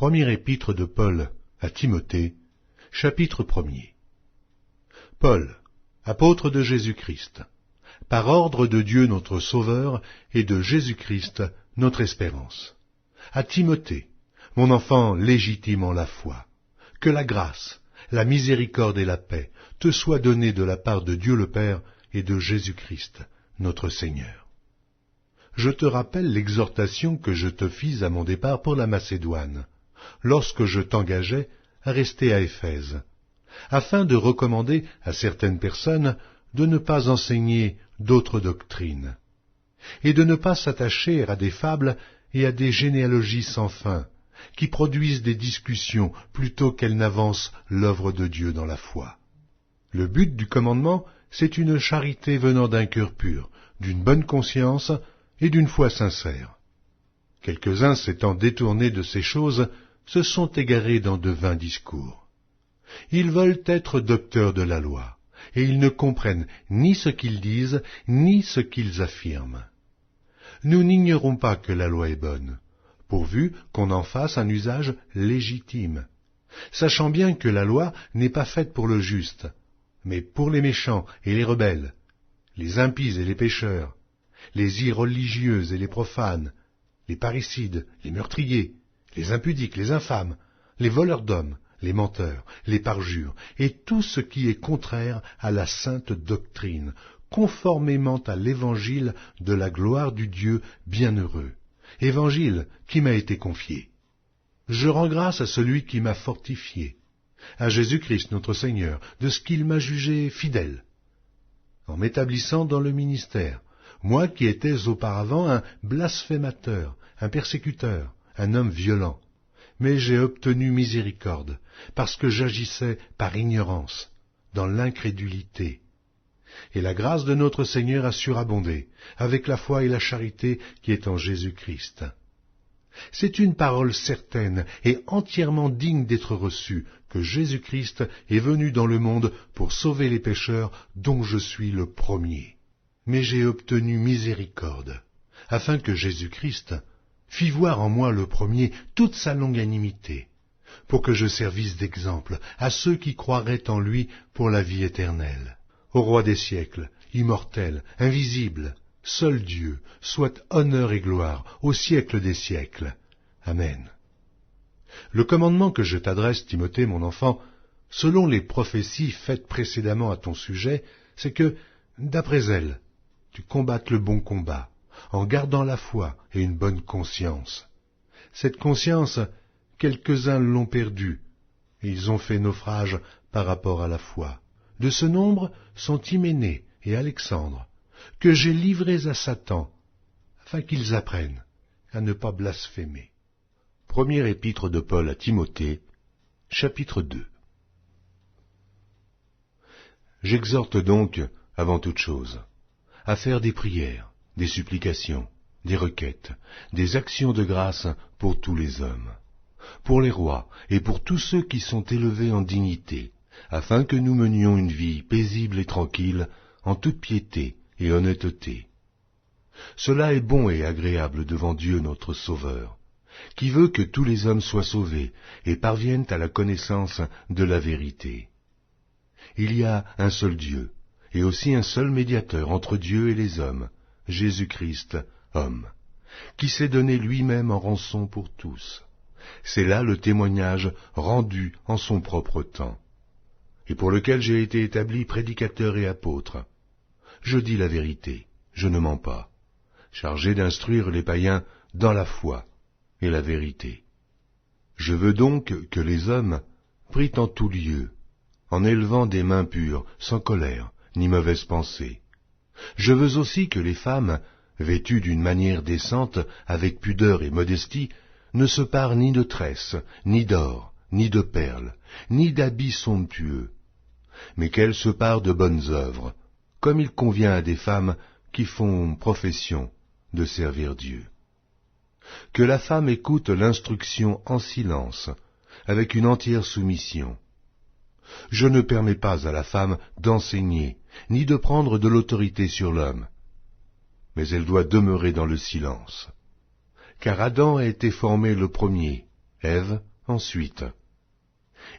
Première épître de Paul à Timothée, chapitre 1er. Paul, apôtre de Jésus-Christ, par ordre de Dieu notre Sauveur et de Jésus-Christ notre espérance. À Timothée, mon enfant légitime en la foi, que la grâce, la miséricorde et la paix te soient données de la part de Dieu le Père et de Jésus-Christ notre Seigneur. Je te rappelle l'exhortation que je te fis à mon départ pour la Macédoine, lorsque je t'engageais à rester à Éphèse, afin de recommander à certaines personnes de ne pas enseigner d'autres doctrines, et de ne pas s'attacher à des fables et à des généalogies sans fin, qui produisent des discussions plutôt qu'elles n'avancent l'œuvre de Dieu dans la foi. Le but du commandement, c'est une charité venant d'un cœur pur, d'une bonne conscience et d'une foi sincère. Quelques-uns s'étant détournés de ces choses, se sont égarés dans de vains discours. Ils veulent être docteurs de la loi, et ils ne comprennent ni ce qu'ils disent, ni ce qu'ils affirment. Nous n'ignorons pas que la loi est bonne, pourvu qu'on en fasse un usage légitime, sachant bien que la loi n'est pas faite pour le juste, mais pour les méchants et les rebelles, les impies et les pécheurs, les irreligieux et les profanes, les parricides, les meurtriers, les impudiques, les infâmes, les voleurs d'hommes, les menteurs, les parjures, et tout ce qui est contraire à la sainte doctrine, conformément à l'évangile de la gloire du Dieu bienheureux, évangile qui m'a été confié. Je rends grâce à celui qui m'a fortifié, à Jésus-Christ notre Seigneur, de ce qu'il m'a jugé fidèle, en m'établissant dans le ministère, moi qui étais auparavant un blasphémateur, un persécuteur, un homme violent, mais j'ai obtenu miséricorde, parce que j'agissais par ignorance, dans l'incrédulité. Et la grâce de notre Seigneur a surabondé, avec la foi et la charité qui est en Jésus-Christ. C'est une parole certaine et entièrement digne d'être reçue, que Jésus-Christ est venu dans le monde pour sauver les pécheurs, dont je suis le premier. Mais j'ai obtenu miséricorde, afin que Jésus-Christ fit voir en moi le premier toute sa longanimité, pour que je servisse d'exemple à ceux qui croiraient en lui pour la vie éternelle. Au roi des siècles, immortel, invisible, seul Dieu, soit honneur et gloire au siècle des siècles. Amen. Le commandement que je t'adresse, Timothée, mon enfant, selon les prophéties faites précédemment à ton sujet, c'est que, d'après elles, tu combattes le bon combat, en gardant la foi et une bonne conscience. Cette conscience, quelques-uns l'ont perdue, et ils ont fait naufrage par rapport à la foi. De ce nombre sont Hyménée et Alexandre, que j'ai livrés à Satan, afin qu'ils apprennent à ne pas blasphémer. Première épître de Paul à Timothée, chapitre 2. J'exhorte donc, avant toute chose, à faire des prières, des supplications, des requêtes, des actions de grâce pour tous les hommes, pour les rois et pour tous ceux qui sont élevés en dignité, afin que nous menions une vie paisible et tranquille, en toute piété et honnêteté. Cela est bon et agréable devant Dieu notre Sauveur, qui veut que tous les hommes soient sauvés et parviennent à la connaissance de la vérité. Il y a un seul Dieu, et aussi un seul médiateur entre Dieu et les hommes, Jésus-Christ, homme, qui s'est donné lui-même en rançon pour tous. C'est là le témoignage rendu en son propre temps, et pour lequel j'ai été établi prédicateur et apôtre. Je dis la vérité, je ne mens pas, chargé d'instruire les païens dans la foi et la vérité. Je veux donc que les hommes prient en tout lieu, en élevant des mains pures, sans colère, ni mauvaise pensée. Je veux aussi que les femmes, vêtues d'une manière décente, avec pudeur et modestie, ne se parent ni de tresses, ni d'or, ni de perles, ni d'habits somptueux, mais qu'elles se parent de bonnes œuvres, comme il convient à des femmes qui font profession de servir Dieu. Que la femme écoute l'instruction en silence, avec une entière soumission. Je ne permets pas à la femme d'enseigner, ni de prendre de l'autorité sur l'homme, mais elle doit demeurer dans le silence. Car Adam a été formé le premier, Ève ensuite.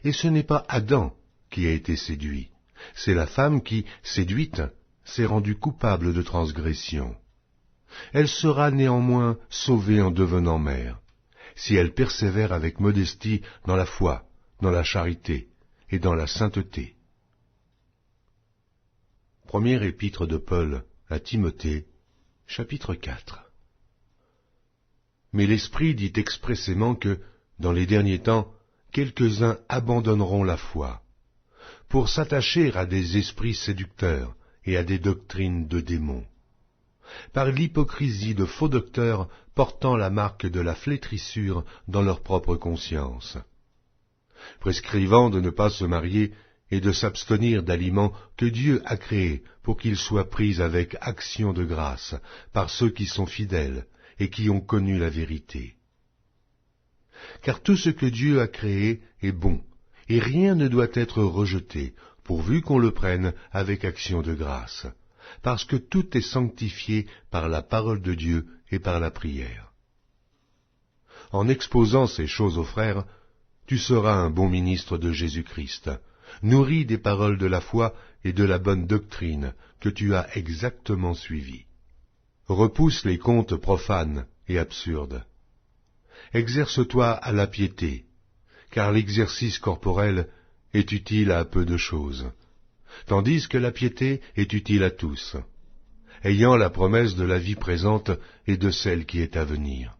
Et ce n'est pas Adam qui a été séduit, c'est la femme qui, séduite, s'est rendue coupable de transgression. Elle sera néanmoins sauvée en devenant mère, si elle persévère avec modestie dans la foi, dans la charité et dans la sainteté. Première épître de Paul à Timothée, chapitre 4. Mais l'Esprit dit expressément que, dans les derniers temps, quelques-uns abandonneront la foi, pour s'attacher à des esprits séducteurs et à des doctrines de démons, par l'hypocrisie de faux docteurs portant la marque de la flétrissure dans leur propre conscience, prescrivant de ne pas se marier et de s'abstenir d'aliments que Dieu a créés pour qu'ils soient pris avec action de grâce par ceux qui sont fidèles et qui ont connu la vérité. Car tout ce que Dieu a créé est bon, et rien ne doit être rejeté, pourvu qu'on le prenne avec action de grâce, parce que tout est sanctifié par la parole de Dieu et par la prière. En exposant ces choses aux frères, tu seras un bon ministre de Jésus-Christ, nourri des paroles de la foi et de la bonne doctrine que tu as exactement suivies. Repousse les contes profanes et absurdes. Exerce-toi à la piété, car l'exercice corporel est utile à peu de choses, tandis que la piété est utile à tous, ayant la promesse de la vie présente et de celle qui est à venir.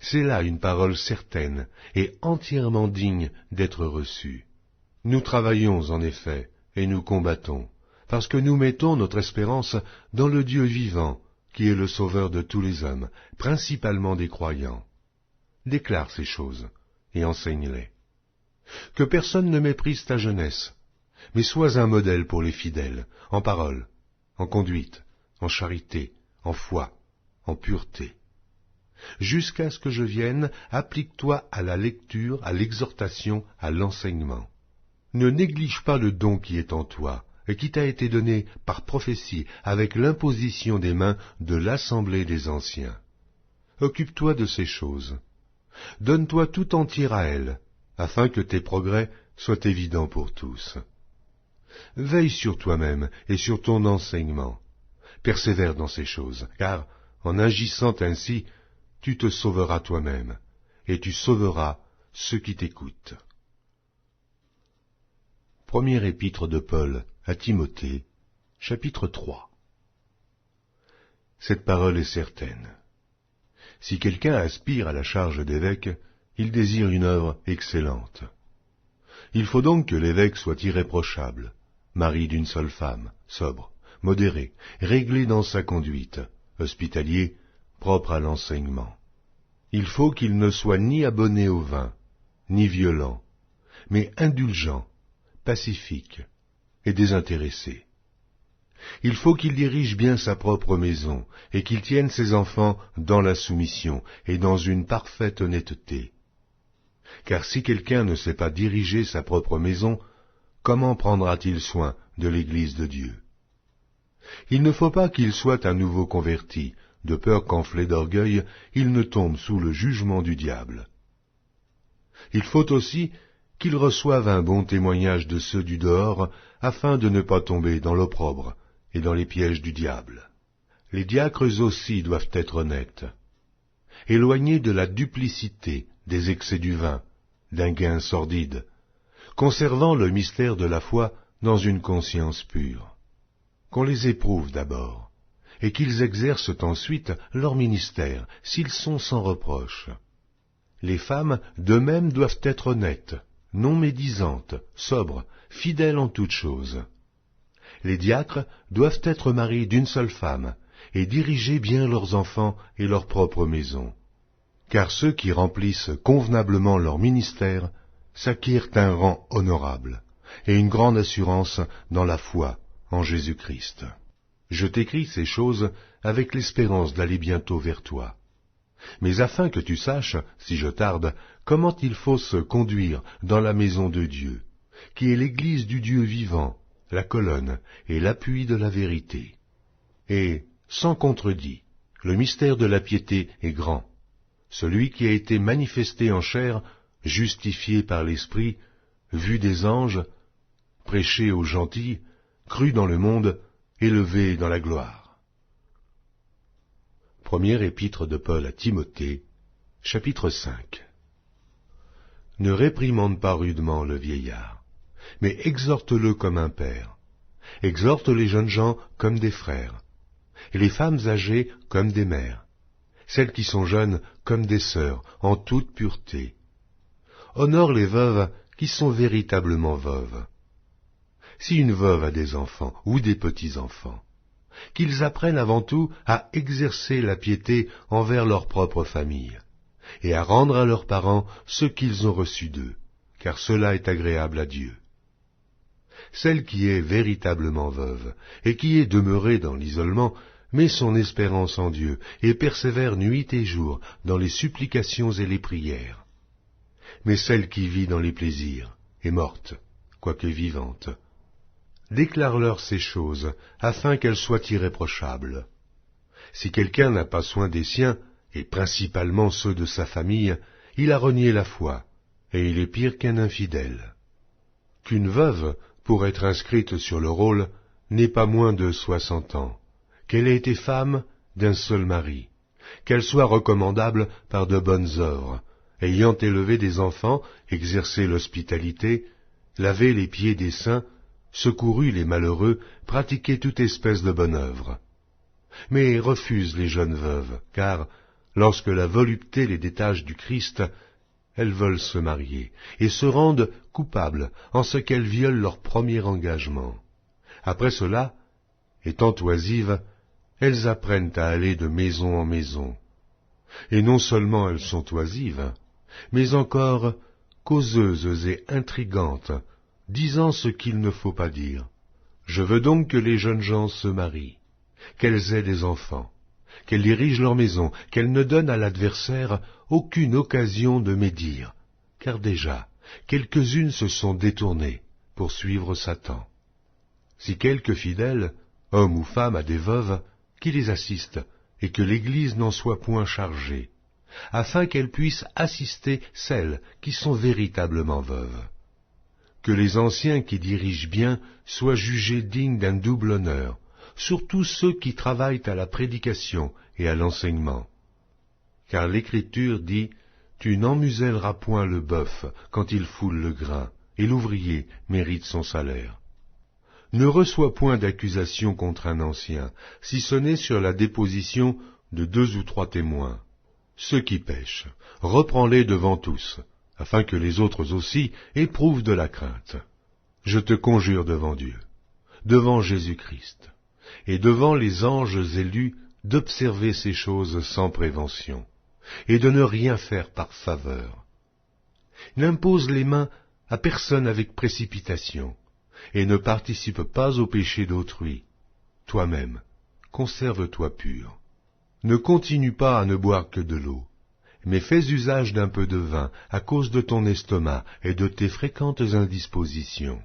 C'est là une parole certaine et entièrement digne d'être reçue. Nous travaillons en effet, et nous combattons, parce que nous mettons notre espérance dans le Dieu vivant, qui est le Sauveur de tous les hommes, principalement des croyants. Déclare ces choses, et enseigne-les. Que personne ne méprise ta jeunesse, mais sois un modèle pour les fidèles, en parole, en conduite, en charité, en foi, en pureté. Jusqu'à ce que je vienne, applique-toi à la lecture, à l'exhortation, à l'enseignement. Ne néglige pas le don qui est en toi, et qui t'a été donné par prophétie avec l'imposition des mains de l'assemblée des anciens. Occupe-toi de ces choses. Donne-toi tout entier à elles, afin que tes progrès soient évidents pour tous. Veille sur toi-même et sur ton enseignement. Persévère dans ces choses, car, en agissant ainsi, tu te sauveras toi-même, et tu sauveras ceux qui t'écoutent. Première épître de Paul à Timothée, chapitre 3. Cette parole est certaine. Si quelqu'un aspire à la charge d'évêque, il désire une œuvre excellente. Il faut donc que l'évêque soit irréprochable, mari d'une seule femme, sobre, modéré, réglé dans sa conduite, hospitalier, propre à l'enseignement. Il faut qu'il ne soit ni abonné au vin, ni violent, mais indulgent, pacifique et désintéressé. Il faut qu'il dirige bien sa propre maison, et qu'il tienne ses enfants dans la soumission et dans une parfaite honnêteté. Car si quelqu'un ne sait pas diriger sa propre maison, comment prendra-t-il soin de l'Église de Dieu? Il ne faut pas qu'il soit un nouveau converti, de peur qu'enflé d'orgueil, il ne tombe sous le jugement du diable. Il faut aussi qu'il reçoive un bon témoignage de ceux du dehors, afin de ne pas tomber dans l'opprobre et dans les pièges du diable. Les diacres aussi doivent être honnêtes, éloignés de la duplicité, des excès du vin, d'un gain sordide, conservant le mystère de la foi dans une conscience pure. Qu'on les éprouve d'abord, et qu'ils exercent ensuite leur ministère, s'ils sont sans reproche. Les femmes, de même, doivent être honnêtes, non médisantes, sobres, fidèles en toutes choses. Les diacres doivent être mariés d'une seule femme, et diriger bien leurs enfants et leur propre maison. Car ceux qui remplissent convenablement leur ministère s'acquièrent un rang honorable, et une grande assurance dans la foi en Jésus-Christ. Je t'écris ces choses avec l'espérance d'aller bientôt vers toi. Mais afin que tu saches, si je tarde, comment il faut se conduire dans la maison de Dieu, qui est l'Église du Dieu vivant, la colonne et l'appui de la vérité. Et, sans contredit, le mystère de la piété est grand. Celui qui a été manifesté en chair justifié par l'Esprit, vu des anges, prêché aux gentils, cru dans le monde, élevé dans la gloire. Première épître de Paul à Timothée, chapitre 5. Ne réprimande pas rudement le vieillard, mais exhorte-le comme un père. Exhorte les jeunes gens comme des frères, et les femmes âgées comme des mères, celles qui sont jeunes comme des sœurs, en toute pureté. Honore les veuves qui sont véritablement veuves. Si une veuve a des enfants ou des petits-enfants, qu'ils apprennent avant tout à exercer la piété envers leur propre famille, et à rendre à leurs parents ce qu'ils ont reçu d'eux, car cela est agréable à Dieu. Celle qui est véritablement veuve, et qui est demeurée dans l'isolement, met son espérance en Dieu, et persévère nuit et jour dans les supplications et les prières. Mais celle qui vit dans les plaisirs est morte, quoique vivante. Déclare-leur ces choses, afin qu'elles soient irréprochables. Si quelqu'un n'a pas soin des siens, et principalement ceux de sa famille, il a renié la foi, et il est pire qu'un infidèle. Qu'une veuve, pour être inscrite sur le rôle, n'ait pas moins de 60 ans, qu'elle ait été femme d'un seul mari, qu'elle soit recommandable par de bonnes œuvres, ayant élevé des enfants, exercé l'hospitalité, lavé les pieds des saints, secouru les malheureux, pratiqué toute espèce de bonne œuvre. Mais refuse les jeunes veuves, car, lorsque la volupté les détache du Christ, elles veulent se marier, et se rendent coupables en ce qu'elles violent leur premier engagement. Après cela, étant oisives, elles apprennent à aller de maison en maison. Et non seulement elles sont oisives, mais encore causeuses et intrigantes, disant ce qu'il ne faut pas dire. Je veux donc que les jeunes gens se marient, qu'elles aient des enfants, qu'elles dirigent leur maison, qu'elles ne donnent à l'adversaire aucune occasion de médire, car déjà, quelques-unes se sont détournées pour suivre Satan. Si quelque fidèle, homme ou femme, a des veuves, qu'il les assiste, et que l'Église n'en soit point chargée, afin qu'elle puisse assister celles qui sont véritablement veuves. Que les anciens qui dirigent bien soient jugés dignes d'un double honneur, surtout ceux qui travaillent à la prédication et à l'enseignement. Car l'Écriture dit « Tu n'emmuselleras point le bœuf quand il foule le grain, et l'ouvrier mérite son salaire. » Ne reçois point d'accusation contre un ancien, si ce n'est sur la déposition de 2 ou 3 témoins. Ceux qui pêchent, reprends-les devant tous, afin que les autres aussi éprouvent de la crainte. Je te conjure devant Dieu, devant Jésus-Christ, et devant les anges élus, d'observer ces choses sans prévention, et de ne rien faire par faveur. N'impose les mains à personne avec précipitation, et ne participe pas au péché d'autrui. Toi-même, conserve-toi pur. Ne continue pas à ne boire que de l'eau, mais fais usage d'un peu de vin à cause de ton estomac et de tes fréquentes indispositions.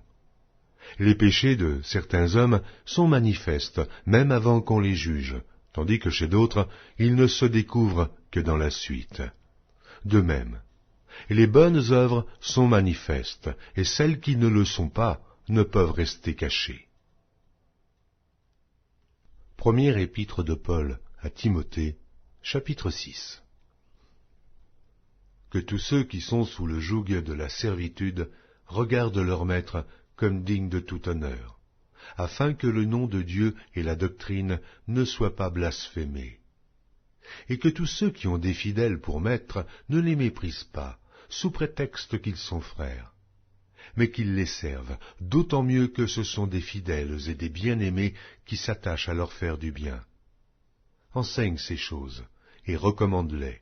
Les péchés de certains hommes sont manifestes, même avant qu'on les juge, tandis que chez d'autres, ils ne se découvrent que dans la suite. De même, les bonnes œuvres sont manifestes, et celles qui ne le sont pas ne peuvent rester cachées. Première épître de Paul à Timothée, chapitre 6. Que tous ceux qui sont sous le joug de la servitude regardent leur maître comme digne de tout honneur, afin que le nom de Dieu et la doctrine ne soient pas blasphémés. Et que tous ceux qui ont des fidèles pour maîtres ne les méprisent pas, sous prétexte qu'ils sont frères, mais qu'ils les servent, d'autant mieux que ce sont des fidèles et des bien-aimés qui s'attachent à leur faire du bien. Enseigne ces choses, et recommande-les.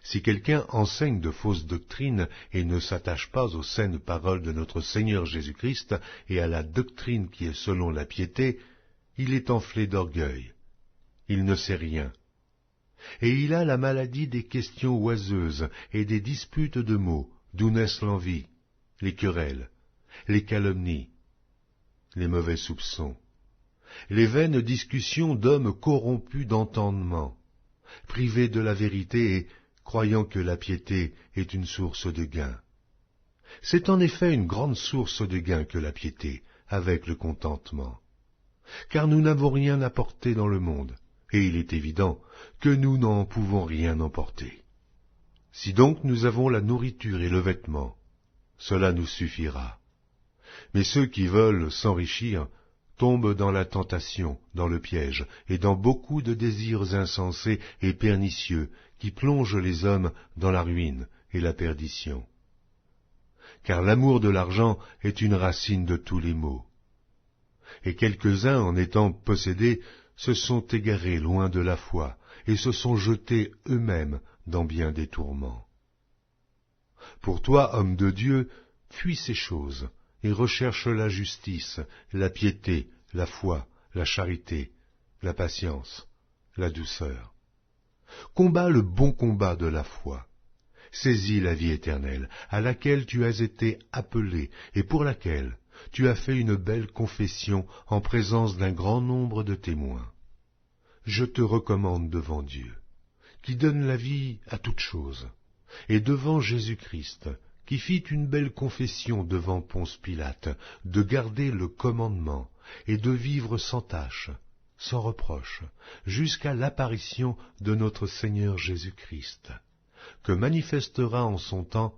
Si quelqu'un enseigne de fausses doctrines et ne s'attache pas aux saines paroles de notre Seigneur Jésus-Christ et à la doctrine qui est selon la piété, il est enflé d'orgueil. Il ne sait rien. Et il a la maladie des questions oiseuses et des disputes de mots, d'où naissent l'envie, les querelles, les calomnies, les mauvais soupçons, les vaines discussions d'hommes corrompus d'entendement, privés de la vérité et croyant que la piété est une source de gain. C'est en effet une grande source de gain que la piété, avec le contentement. Car nous n'avons rien apporté dans le monde, et il est évident que nous n'en pouvons rien emporter. Si donc nous avons la nourriture et le vêtement, cela nous suffira. Mais ceux qui veulent s'enrichir tombent dans la tentation, dans le piège, et dans beaucoup de désirs insensés et pernicieux qui plongent les hommes dans la ruine et la perdition. Car l'amour de l'argent est une racine de tous les maux. Et quelques-uns, en étant possédés, se sont égarés loin de la foi, et se sont jetés eux-mêmes dans bien des tourments. Pour toi, homme de Dieu, fuis ces choses, et recherche la justice, la piété, la foi, la charité, la patience, la douceur. Combat le bon combat de la foi. Saisis la vie éternelle, à laquelle tu as été appelé, et pour laquelle tu as fait une belle confession en présence d'un grand nombre de témoins. Je te recommande devant Dieu, qui donne la vie à toutes choses, et devant Jésus-Christ, qui fit une belle confession devant Ponce Pilate, de garder le commandement, et de vivre sans tache, sans reproche, jusqu'à l'apparition de notre Seigneur Jésus-Christ, que manifestera en son temps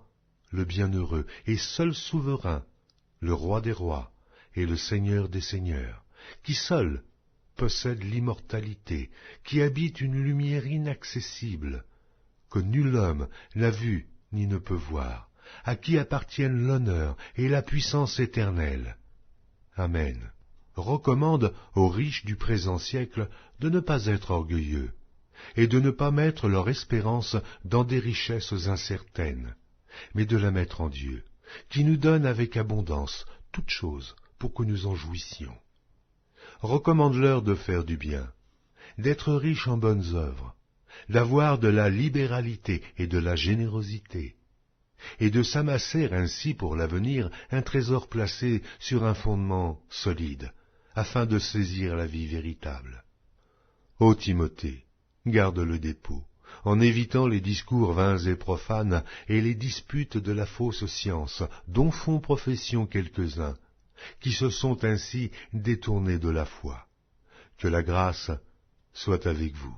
le bienheureux et seul souverain, le roi des rois et le Seigneur des seigneurs, qui seul possède l'immortalité, qui habite une lumière inaccessible, que nul homme n'a vu ni ne peut voir, à qui appartiennent l'honneur et la puissance éternelle. Amen. Recommande aux riches du présent siècle de ne pas être orgueilleux, et de ne pas mettre leur espérance dans des richesses incertaines, mais de la mettre en Dieu, qui nous donne avec abondance toutes choses pour que nous en jouissions. Recommande-leur de faire du bien, d'être riches en bonnes œuvres, d'avoir de la libéralité et de la générosité, et de s'amasser ainsi pour l'avenir un trésor placé sur un fondement solide, afin de saisir la vie véritable. Ô Timothée, garde le dépôt, en évitant les discours vains et profanes et les disputes de la fausse science, dont font profession quelques-uns, qui se sont ainsi détournés de la foi. Que la grâce soit avec vous.